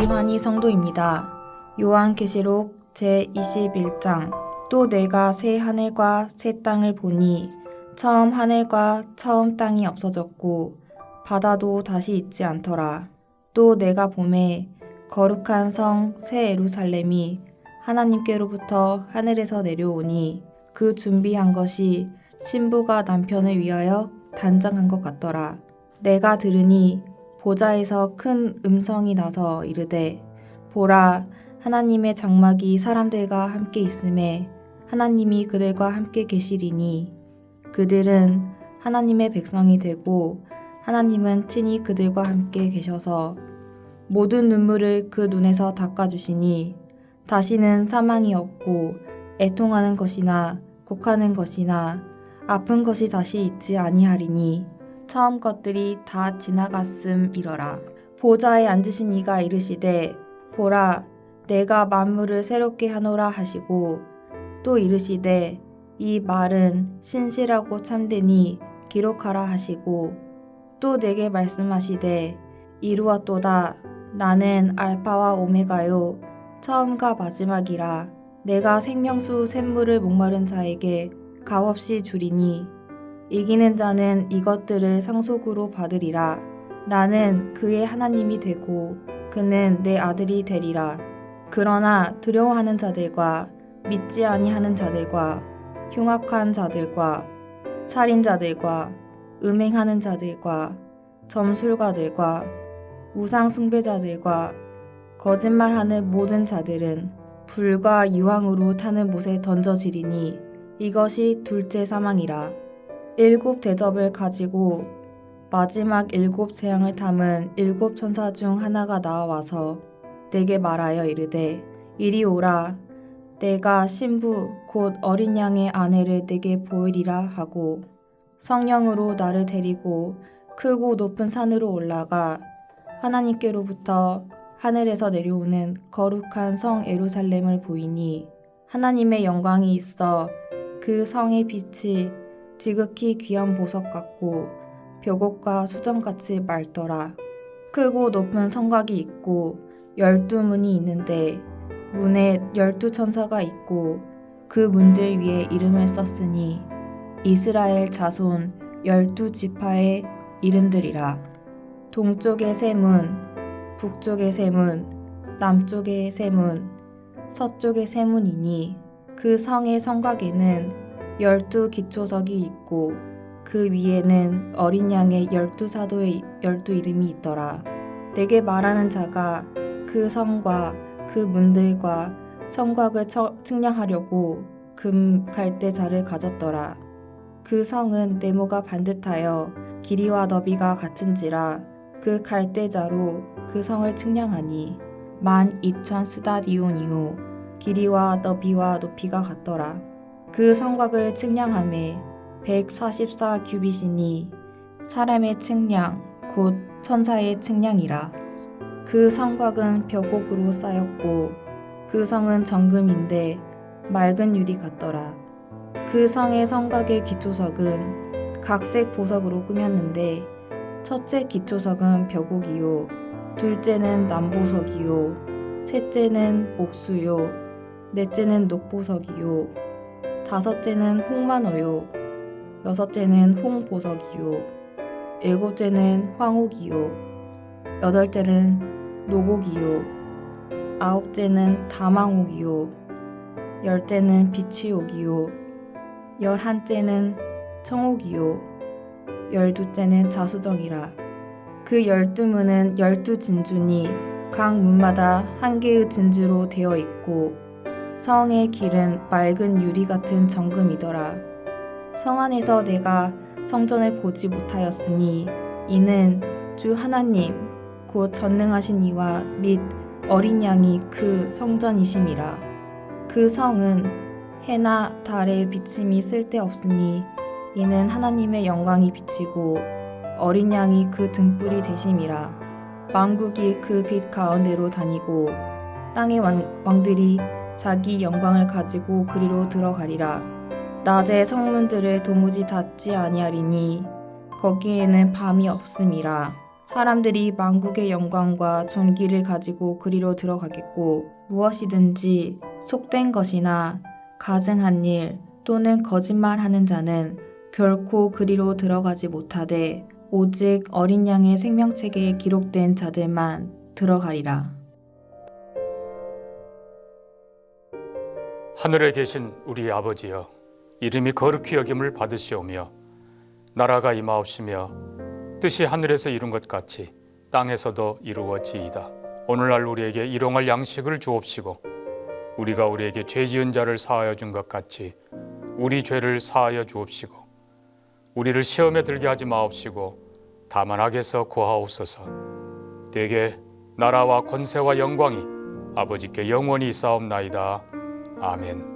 이환희 성도입니다. 요한계시록 제21장. 또 내가 새 하늘과 새 땅을 보니 처음 하늘과 처음 땅이 없어졌고 바다도 다시 있지 않더라. 또 내가 보매 거룩한 성 새 예루살렘이 하나님께로부터 하늘에서 내려오니 그 준비한 것이 신부가 남편을 위하여 단장한 것 같더라. 내가 들으니 보좌에서 큰 음성이 나서 이르되 보라, 하나님의 장막이 사람들과 함께 있음에 하나님이 그들과 함께 계시리니 그들은 하나님의 백성이 되고 하나님은 친히 그들과 함께 계셔서 모든 눈물을 그 눈에서 닦아주시니 다시는 사망이 없고 애통하는 것이나 곡하는 것이나 아픈 것이 다시 있지 아니하리니 처음 것들이 다 지나갔음이러라. 보좌에 앉으신 이가 이르시되 보라, 내가 만물을 새롭게 하노라 하시고 또 이르시되 이 말은 신실하고 참되니 기록하라 하시고 또 내게 말씀하시되 이루었도다. 나는 알파와 오메가요 처음과 마지막이라. 내가 생명수 샘물을 목마른 자에게 값없이 주리니 이기는 자는 이것들을 상속으로 받으리라. 나는 그의 하나님이 되고 그는 내 아들이 되리라. 그러나 두려워하는 자들과 믿지 아니하는 자들과 흉악한 자들과 살인자들과 음행하는 자들과 점술가들과 우상 숭배자들과 거짓말하는 모든 자들은 불과 유황으로 타는 못에 던져지리니 이것이 둘째 사망이라. 7 대접을 가지고 마지막 7 재앙을 담은 7 천사 중 하나가 나와서 내게 말하여 이르되 이리 오라. 내가 신부 곧 어린 양의 아내를 내게 보이리라 하고 성령으로 나를 데리고 크고 높은 산으로 올라가 하나님께로부터 하늘에서 내려오는 거룩한 성 예루살렘을 보이니 하나님의 영광이 있어 그 성의 빛이 지극히 귀한 보석 같고 벽옥과 수정같이 맑더라. 크고 높은 성곽이 있고 12문이 있는데 문에 12 천사가 있고 그 문들 위에 이름을 썼으니 이스라엘 자손 12 지파의 이름들이라. 동쪽의 세 문, 북쪽의 세 문, 남쪽의 세 문, 서쪽의 세 문이니 그 성의 성곽에는 12 기초석이 있고 그 위에는 어린 양의 12 사도의 12 이름이 있더라. 내게 말하는 자가 그 성과 그 문들과 성곽을 측량하려고 금 갈대자를 가졌더라. 그 성은 네모가 반듯하여 길이와 너비가 같은지라 그 갈대자로 그 성을 측량하니 12,000 스다디온이요 길이와 너비와 높이가 같더라. 그 성곽을 측량하매 144 규빗이니 사람의 측량 곧 천사의 측량이라. 그 성곽은 벽옥으로 쌓였고 그 성은 정금인데 맑은 유리 같더라. 그 성의 성곽의 기초석은 각색 보석으로 꾸몄는데 첫째 기초석은 벽옥이요 둘째는 남보석이요 셋째는 옥수요 넷째는 녹보석이요 다섯째는 홍만호요 여섯째는 홍보석이요 일곱째는 황옥이요 여덟째는 노곡이요 아홉째는 다망옥이요 열째는 비치옥이요 11째는 청옥이요 12째는 자수정이라. 그 12문은 12 진주니 각 문마다 한 개의 진주로 되어 있고 성의 길은 맑은 유리 같은 정금이더라. 성 안에서 내가 성전을 보지 못하였으니 이는 주 하나님 곧 전능하신 이와 및 어린 양이 그 성전이심이라. 그 성은 해나 달의 비침이 쓸데없으니 이는 하나님의 영광이 비치고 어린 양이 그 등불이 되심이라. 만국이 그 빛 가운데로 다니고 땅의 왕들이 자기 영광을 가지고 그리로 들어가리라. 낮에 성문들을 도무지 닫지 아니하리니 거기에는 밤이 없음이라. 사람들이 만국의 영광과 존귀를 가지고 그리로 들어가겠고 무엇이든지 속된 것이나 가증한 일 또는 거짓말하는 자는 결코 그리로 들어가지 못하되 오직 어린 양의 생명책에 기록된 자들만 들어가리라. 하늘에 계신 우리 아버지여, 이름이 거룩히 여김을 받으시오며 나라가 임하옵시며 뜻이 하늘에서 이룬 것 같이 땅에서도 이루어지이다. 오늘날 우리에게 일용할 양식을 주옵시고 우리가 우리에게 죄 지은 자를 사하여 준 것 같이 우리 죄를 사하여 주옵시고 우리를 시험에 들게 하지 마옵시고 다만 악에서 구하옵소서. 대개 나라와 권세와 영광이 아버지께 영원히 있사옵나이다. 아멘.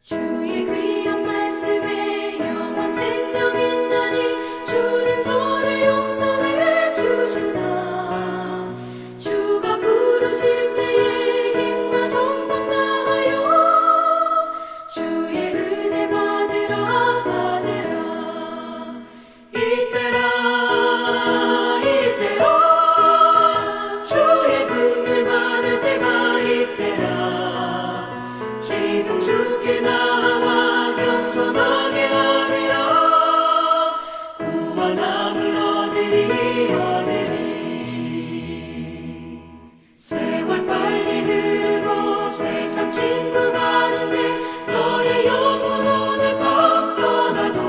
주의 귀한 말씀에 영원 생명 있나니 주님 너를 용서해 주신다. 주가 부르실 때에 힘과 정성 다하여 주의 은혜 받으라 받으라. 이때라 주의 긍휼 받을 때가 이때라. 지금 주께 나와 겸손하게 하리라. 구원함을 얻으리 세월 빨리 흐르고 세상 친구 가는데 너의 영혼 오늘 밤 떠나도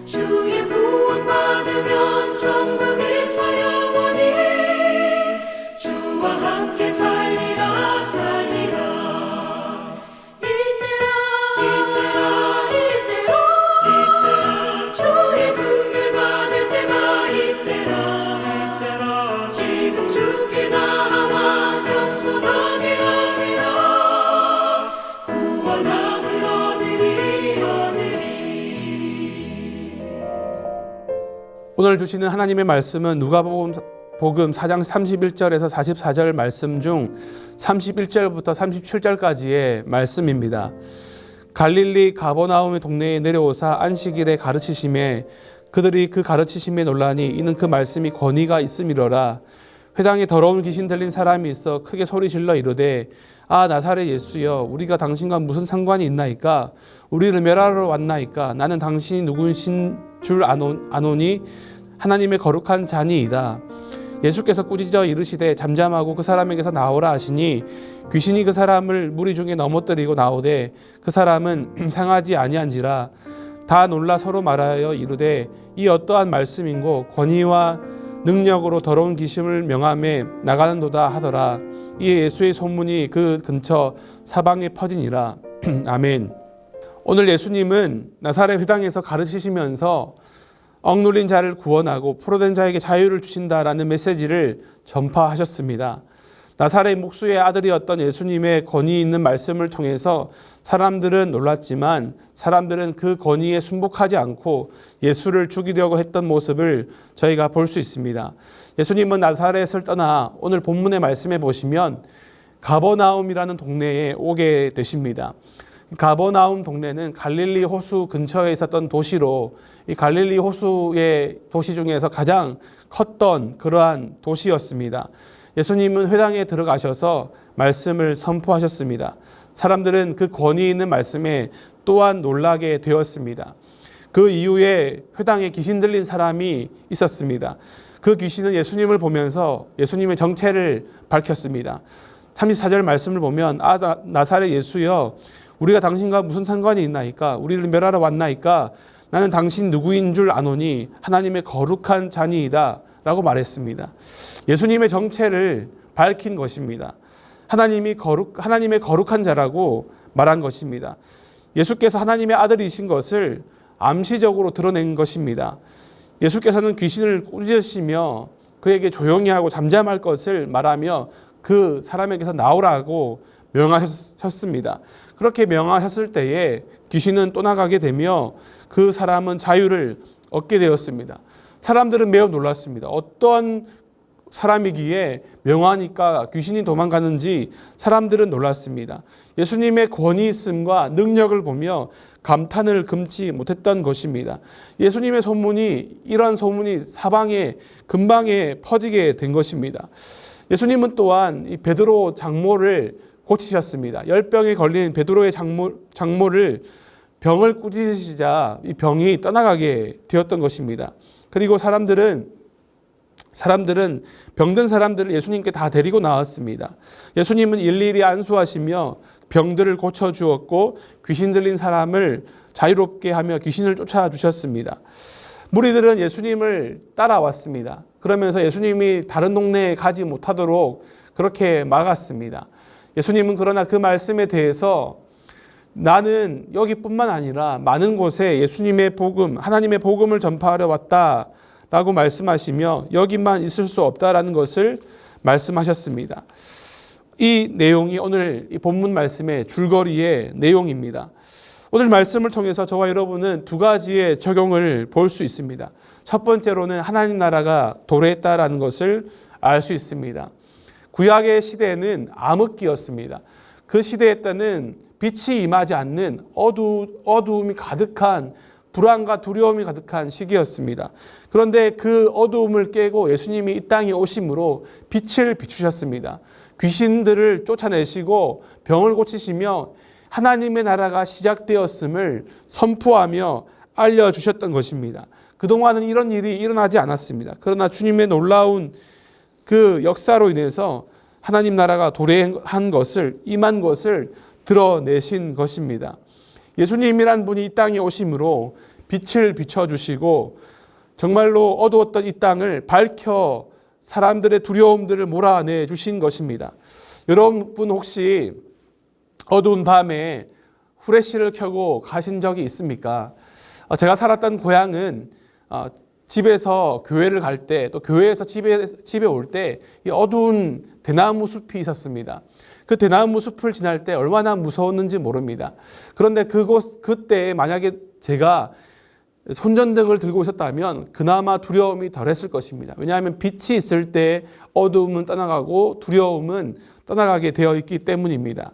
주의 구원 받으면 천국에서 영원히 주와 함께 살리라. 주의 긍휼 받을 때가 이때라. 지금 주께 나와 겸손하게 하리라. 구원함을 얻으리. 오늘 주시는 하나님의 말씀은 누가복음 4장 31절에서 44절 말씀 중 31절부터 37절까지의 말씀입니다. 갈릴리 가버나움의 동네에 내려오사 안식일에 가르치심에 그들이 그 가르치심에 놀라니 이는 그 말씀이 권위가 있음이로라. 회당에 더러운 귀신 들린 사람이 있어 크게 소리질러 이르되 아 나사렛 예수여 우리가 당신과 무슨 상관이 있나이까? 우리를 멸하러 왔나이까? 나는 당신이 누구신 줄 아노니 하나님의 거룩한 자니이다. 예수께서 꾸짖어 이르시되 잠잠하고 그 사람에게서 나오라 하시니 귀신이 그 사람을 무리 중에 넘어뜨리고 나오되 그 사람은 상하지 아니한지라. 다 놀라 서로 말하여 이르되 이 어떠한 말씀인고 권위와 능력으로 더러운 귀신을 명함에 나가는도다 하더라. 이 예수의 소문이 그 근처 사방에 퍼지니라. 아멘. 오늘 예수님은 나사렛 회당에서 가르치시면서 억눌린 자를 구원하고 포로된 자에게 자유를 주신다라는 메시지를 전파하셨습니다. 나사렛 목수의 아들이었던 예수님의 권위 있는 말씀을 통해서 사람들은 놀랐지만 사람들은 그 권위에 순복하지 않고 예수를 죽이려고 했던 모습을 저희가 볼 수 있습니다. 예수님은 나사렛을 떠나 오늘 본문의 말씀에 보시면 가버나움이라는 동네에 오게 되십니다. 가버나움 동네는 갈릴리 호수 근처에 있었던 도시로 이 갈릴리 호수의 도시 중에서 가장 컸던 그러한 도시였습니다. 예수님은 회당에 들어가셔서 말씀을 선포하셨습니다. 사람들은 그 권위 있는 말씀에 또한 놀라게 되었습니다. 그 이후에 회당에 귀신 들린 사람이 있었습니다. 그 귀신은 예수님을 보면서 예수님의 정체를 밝혔습니다. 34절 말씀을 보면 나사렛 예수여 우리가 당신과 무슨 상관이 있나이까? 우리를 멸하러 왔나이까? 나는 당신 누구인 줄 아노니 하나님의 거룩한 자니이다 라고 말했습니다. 예수님의 정체를 밝힌 것입니다. 하나님의 거룩한 자라고 말한 것입니다. 예수께서 하나님의 아들이신 것을 암시적으로 드러낸 것입니다. 예수께서는 귀신을 꾸짖으시며 그에게 조용히 하고 잠잠할 것을 말하며 그 사람에게서 나오라고 명하셨습니다. 그렇게 명하셨을 때에 귀신은 떠나가게 되며 그 사람은 자유를 얻게 되었습니다. 사람들은 매우 놀랐습니다. 어떤 사람이기에 명하니까 귀신이 도망가는지 사람들은 놀랐습니다. 예수님의 권위 있음과 능력을 보며 감탄을 금치 못했던 것입니다. 예수님의 소문이 이런 소문이 사방에 금방에 퍼지게 된 것입니다. 예수님은 또한 이 베드로 장모를 고치셨습니다. 열병에 걸린 베드로의 장모를 병을 꾸짖으시자 이 병이 떠나가게 되었던 것입니다. 그리고 사람들은 병든 사람들을 예수님께 다 데리고 나왔습니다. 예수님은 일일이 안수하시며 병들을 고쳐주었고 귀신 들린 사람을 자유롭게 하며 귀신을 쫓아주셨습니다. 무리들은 예수님을 따라왔습니다. 그러면서 예수님이 다른 동네에 가지 못하도록 그렇게 막았습니다. 예수님은 그러나 그 말씀에 대해서 나는 여기뿐만 아니라 많은 곳에 예수님의 복음, 하나님의 복음을 전파하러 왔다라고 말씀하시며 여기만 있을 수 없다라는 것을 말씀하셨습니다. 이 내용이 오늘 이 본문 말씀의 줄거리의 내용입니다. 오늘 말씀을 통해서 저와 여러분은 두 가지의 적용을 볼 수 있습니다. 첫 번째로는 하나님 나라가 도래했다라는 것을 알 수 있습니다. 구약의 시대는 암흑기였습니다. 그 시대에 때는 빛이 임하지 않는 어두움이 가득한 불안과 두려움이 가득한 시기였습니다. 그런데 그 어두움을 깨고 예수님이 이 땅에 오심으로 빛을 비추셨습니다. 귀신들을 쫓아내시고 병을 고치시며 하나님의 나라가 시작되었음을 선포하며 알려주셨던 것입니다. 그동안은 이런 일이 일어나지 않았습니다. 그러나 주님의 놀라운 그 역사로 인해서 하나님 나라가 도래한 것을, 임한 것을 드러내신 것입니다. 예수님이란 분이 이 땅에 오심으로 빛을 비춰주시고 정말로 어두웠던 이 땅을 밝혀 사람들의 두려움들을 몰아내 주신 것입니다. 여러분 혹시 어두운 밤에 후레쉬를 켜고 가신 적이 있습니까? 제가 살았던 고향은 집에서 교회를 갈 때 또 교회에서 집에 올 때 이 어두운 대나무 숲이 있었습니다. 그 대나무 숲을 지날 때 얼마나 무서웠는지 모릅니다. 그런데 그때 만약에 제가 손전등을 들고 있었다면 그나마 두려움이 덜했을 것입니다. 왜냐하면 빛이 있을 때 어두움은 떠나가고 두려움은 떠나가게 되어 있기 때문입니다.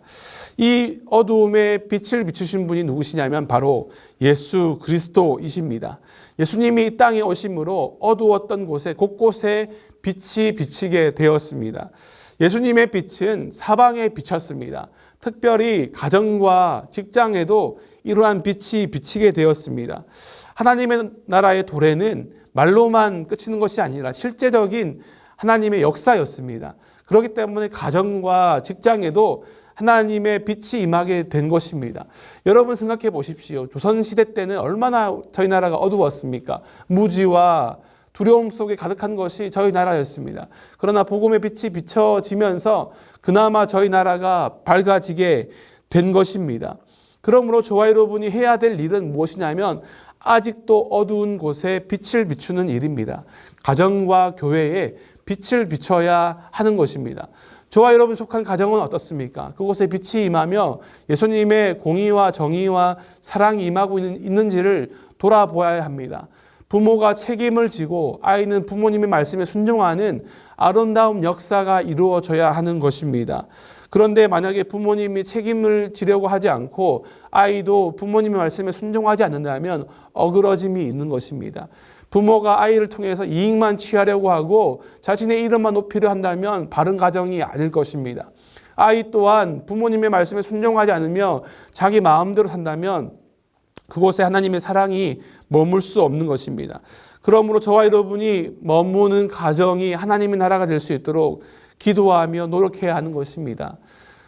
이 어두움에 빛을 비추신 분이 누구시냐면 바로 예수 그리스도이십니다. 예수님이 이 땅에 오심으로 어두웠던 곳에 곳곳에 빛이 비치게 되었습니다. 예수님의 빛은 사방에 비쳤습니다. 특별히 가정과 직장에도 이러한 빛이 비치게 되었습니다. 하나님의 나라의 도래는 말로만 그치는 것이 아니라 실제적인 하나님의 역사였습니다. 그렇기 때문에 가정과 직장에도 하나님의 빛이 임하게 된 것입니다. 여러분 생각해 보십시오. 조선시대 때는 얼마나 저희 나라가 어두웠습니까? 무지와 두려움 속에 가득한 것이 저희 나라였습니다. 그러나 복음의 빛이 비춰지면서 그나마 저희 나라가 밝아지게 된 것입니다. 그러므로 저와 여러분이 해야 될 일은 무엇이냐면 아직도 어두운 곳에 빛을 비추는 일입니다. 가정과 교회에 빛을 비춰야 하는 것입니다. 저와 여러분 속한 가정은 어떻습니까? 그곳에 빛이 임하며 예수님의 공의와 정의와 사랑이 임하고 있는지를 돌아보아야 합니다. 부모가 책임을 지고 아이는 부모님의 말씀에 순종하는 아름다운 역사가 이루어져야 하는 것입니다. 그런데 만약에 부모님이 책임을 지려고 하지 않고 아이도 부모님의 말씀에 순종하지 않는다면 어그러짐이 있는 것입니다. 부모가 아이를 통해서 이익만 취하려고 하고 자신의 이름만 높이려 한다면 바른 가정이 아닐 것입니다. 아이 또한 부모님의 말씀에 순종하지 않으며 자기 마음대로 산다면 그곳에 하나님의 사랑이 머물 수 없는 것입니다. 그러므로 저와 여러분이 머무는 가정이 하나님의 나라가 될 수 있도록 기도하며 노력해야 하는 것입니다.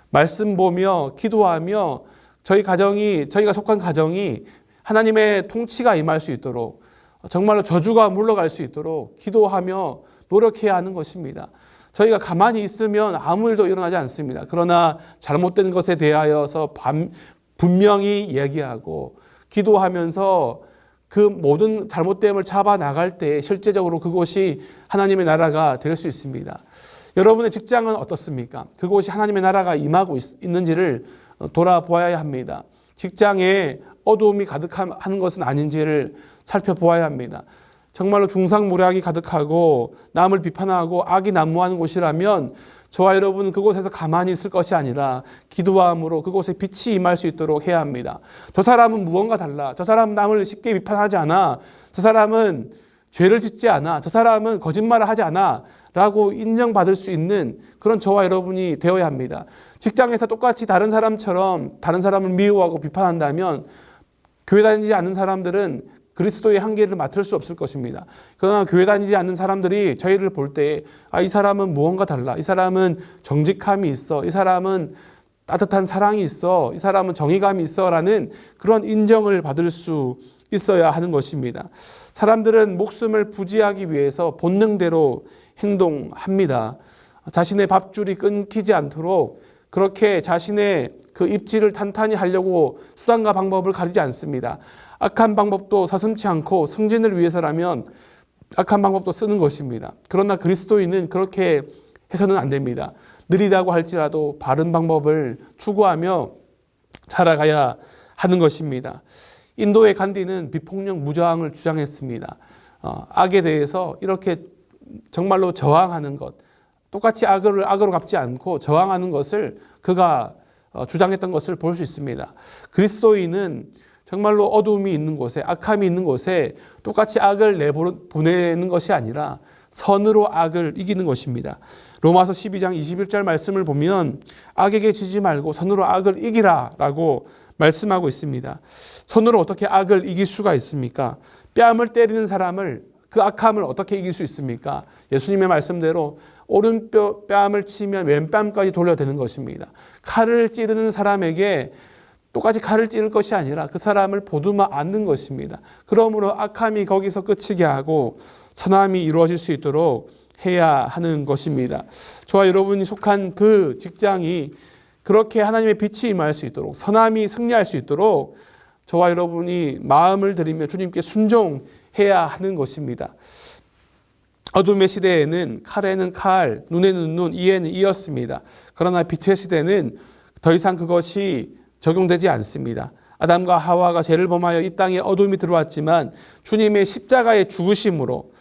말씀 보며 기도하며 저희가 속한 가정이 하나님의 통치가 임할 수 있도록 정말로 저주가 물러갈 수 있도록 기도하며 노력해야 하는 것입니다. 저희가 가만히 있으면 아무 일도 일어나지 않습니다. 그러나 잘못된 것에 대하여서 분명히 얘기하고 기도하면서 그 모든 잘못됨을 잡아 나갈 때 실제적으로 그곳이 하나님의 나라가 될 수 있습니다. 여러분의 직장은 어떻습니까? 그곳이 하나님의 나라가 임하고 있는지를 돌아보아야 합니다. 직장에 어두움이 가득한 것은 아닌지를 살펴보아야 합니다. 정말로 중상모략이 가득하고 남을 비판하고 악이 난무하는 곳이라면 저와 여러분은 그곳에서 가만히 있을 것이 아니라 기도함으로 그곳에 빛이 임할 수 있도록 해야 합니다. 저 사람은 무언가 달라. 저 사람은 남을 쉽게 비판하지 않아. 저 사람은 죄를 짓지 않아. 저 사람은 거짓말을 하지 않아. 라고 인정받을 수 있는 그런 저와 여러분이 되어야 합니다. 직장에서 똑같이 다른 사람처럼 다른 사람을 미워하고 비판한다면 교회 다니지 않는 사람들은 그리스도의 한계를 맡을 수 없을 것입니다. 그러나 교회 다니지 않는 사람들이 저희를 볼 때 이 사람은 무언가 달라. 이 사람은 정직함이 있어. 이 사람은 따뜻한 사랑이 있어. 이 사람은 정의감이 있어. 라는 그런 인정을 받을 수 있어야 하는 것입니다. 사람들은 목숨을 부지하기 위해서 본능대로 행동합니다. 자신의 밥줄이 끊기지 않도록 그렇게 자신의 그 입지를 탄탄히 하려고 수단과 방법을 가리지 않습니다. 악한 방법도 서슴지 않고 승진을 위해서라면 악한 방법도 쓰는 것입니다. 그러나 그리스도인은 그렇게 해서는 안 됩니다. 느리다고 할지라도 바른 방법을 추구하며 살아가야 하는 것입니다. 인도의 간디는 비폭력 무저항을 주장했습니다. 악에 대해서 이렇게 정말로 저항하는 것, 똑같이 악으로 갚지 않고 저항하는 것을 그가 주장했던 것을 볼 수 있습니다. 그리스도인은 정말로 어두움이 있는 곳에 악함이 있는 곳에 똑같이 악을 내보내는 것이 아니라 선으로 악을 이기는 것입니다. 로마서 12장 21절 말씀을 보면 악에게 지지 말고 선으로 악을 이기라 라고 말씀하고 있습니다. 선으로 어떻게 악을 이길 수가 있습니까? 뺨을 때리는 사람을 그 악함을 어떻게 이길 수 있습니까? 예수님의 말씀대로 오른뺨을 치면 왼뺨까지 돌려대는 것입니다. 칼을 찌르는 사람에게 똑같이 칼을 찌를 것이 아니라 그 사람을 보듬어 안는 것입니다. 그러므로 악함이 거기서 그치게 하고 선함이 이루어질 수 있도록 해야 하는 것입니다. 저와 여러분이 속한 그 직장이 그렇게 하나님의 빛이 임할 수 있도록 선함이 승리할 수 있도록 저와 여러분이 마음을 들이며 주님께 순종해야 하는 것입니다. 어둠의 시대에는 칼에는 칼, 눈에는 눈, 이에는 이였습니다. 그러나 빛의 시대는 더 이상 그것이 적용되지 않습니다. 아담과 하와가 죄를 범하여 이 땅에 어둠이 들어왔지만 주님의 십자가의 죽으심으로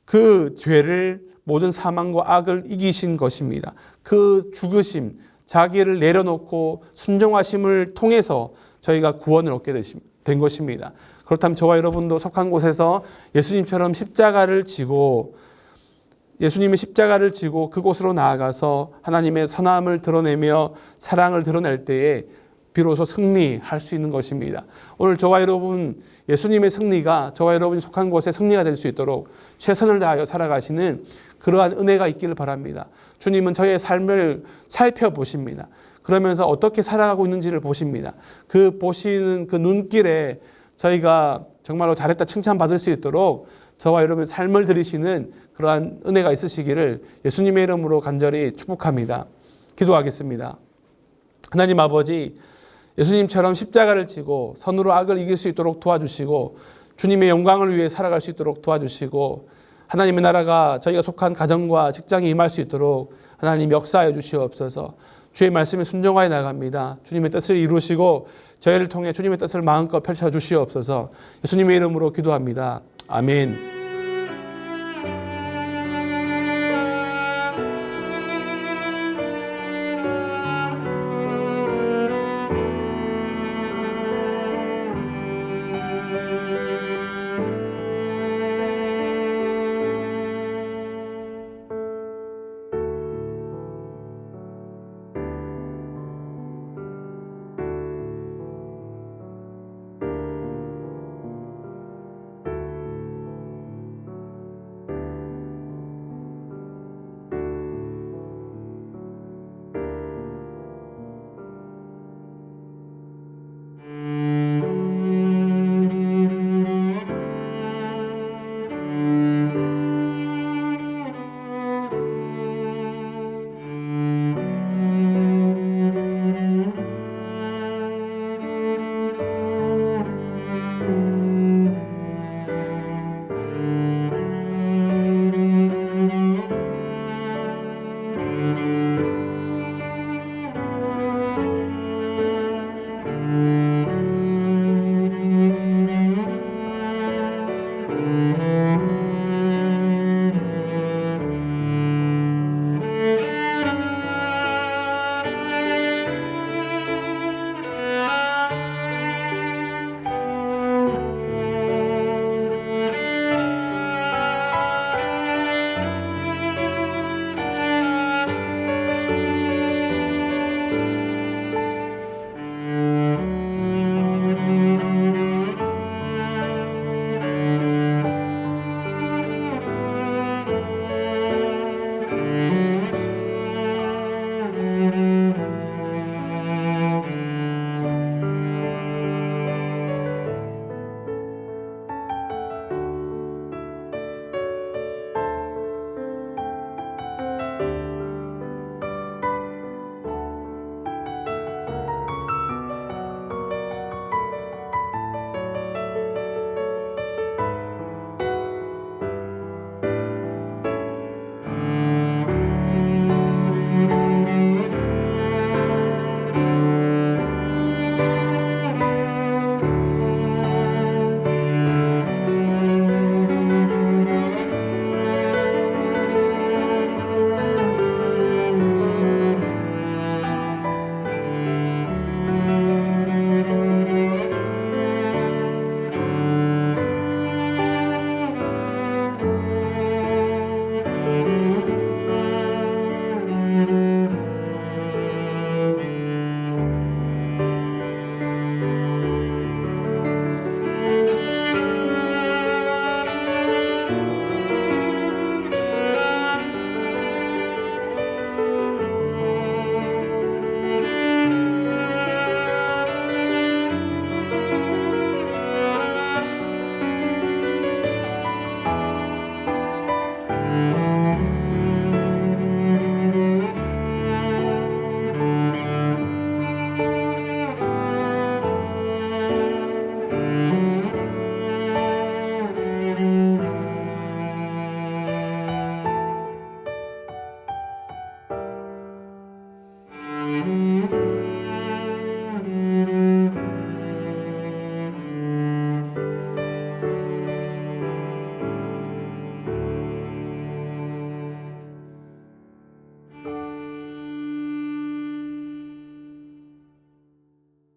그 죄를 모든 사망과 악을 이기신 것입니다. 그 죽으심, 자기를 내려놓고 순종하심을 통해서 저희가 구원을 얻게 된 것입니다. 그렇다면 저와 여러분도 속한 곳에서 예수님처럼 예수님의 십자가를 지고 그곳으로 나아가서 하나님의 선함을 드러내며 사랑을 드러낼 때에 비로소 승리할 수 있는 것입니다. 오늘 저와 여러분 예수님의 승리가 저와 여러분이 속한 곳에 승리가 될 수 있도록 최선을 다하여 살아가시는 그러한 은혜가 있기를 바랍니다. 주님은 저의 삶을 살펴보십니다. 그러면서 어떻게 살아가고 있는지를 보십니다. 그 보시는 그 눈길에 저희가 정말로 잘했다 칭찬받을 수 있도록 저와 여러분의 삶을 들이시는 그러한 은혜가 있으시기를 예수님의 이름으로 간절히 축복합니다. 기도하겠습니다. 하나님 아버지, 예수님처럼 십자가를 지고 선으로 악을 이길 수 있도록 도와주시고 주님의 영광을 위해 살아갈 수 있도록 도와주시고 하나님의 나라가 저희가 속한 가정과 직장에 임할 수 있도록 하나님 역사하여 주시옵소서. 주의 말씀에 순종하여 나갑니다. 주님의 뜻을 이루시고 저희를 통해 주님의 뜻을 마음껏 펼쳐 주시옵소서. 예수님의 이름으로 기도합니다. 아멘.